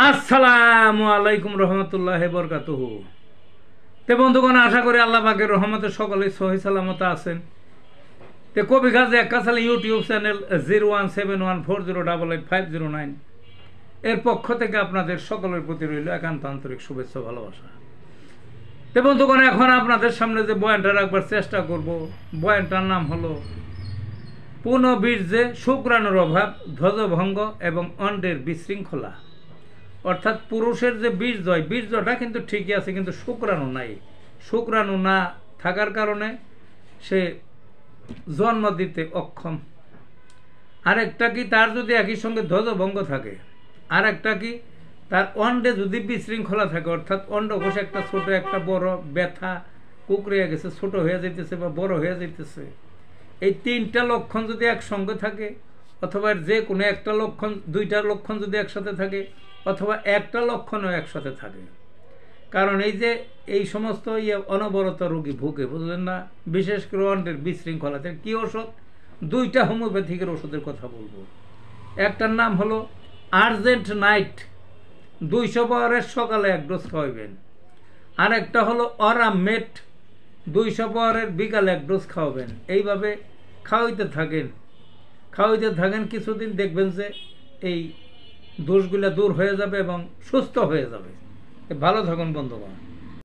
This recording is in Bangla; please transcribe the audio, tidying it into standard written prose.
আসসালামু আলাইকুম রহমতুল্লাহি বরকাতুহু। তে বন্ধুগণ, আশা করি আল্লাহ পাকের রহমতে সকলে সহি সালামত আছেন। তে কবি গাজী একাশালী ইউটিউব চ্যানেল 017140885009 এর পক্ষ থেকে আপনাদের সকলের প্রতি রইল একান্ত আন্তরিক শুভেচ্ছা ভালোবাসা। তে বন্ধুগণ, এখন আপনাদের সামনে যে বয়ানটা রাখবার চেষ্টা করব, বয়ানটার নাম হলো পুনঃবীর্যে শুক্রাণুর অভাব, ধ্বজভঙ্গ এবং অন্ডের বিশৃঙ্খলা। অর্থাৎ পুরুষের যে বীর্য, বীর্যটা কিন্তু ঠিকই আছে, কিন্তু শুক্রাণু নাই। শুক্রাণু না থাকার কারণে সে জন্ম দিতে অক্ষম। আরেকটা কি, তার যদি একই সঙ্গে ধ্বজভঙ্গ থাকে, আর একটা কি, তার অন্ডে যদি বিশৃঙ্খলা থাকে, অর্থাৎ অন্ডকোষ একটা ছোট একটা বড়, ব্যথা কুকড়িয়ে গেছে, ছোট হয়ে যাইতেছে বা বড় হয়ে যাইতেছে, এই তিনটা লক্ষণ যদি একসঙ্গে থাকে, অথবা যে কোনো একটা লক্ষণ, দুইটা লক্ষণ যদি একসাথে থাকে, অথবা একটা লক্ষণও একসাথে থাকে। কারণ এই সমস্ত অনবরত রোগী ভুগে, বুঝলেন না, বিশেষ করে অন্ডের বিশৃঙ্খলাতে কি ওষুধ, দুইটা হোমিওপ্যাথিকের ওষুধের কথা বলবো। একটার নাম হলো আর্জেন্ট নাইট, 200 পাওয়ারের সকালে 1 ডোজ খাওয়াবেন। আর একটা হলো অরামেট, 200 পাওয়ারের বিকালে 1 ডোজ খাওয়াবেন। এইভাবে খাওয়াইতে থাকেন কিছুদিন, দেখবেন যে এই দোষগুলো দূর হয়ে যাবে এবং সুস্থ হয়ে যাবে। ভালো থাকুন বন্ধুগণ।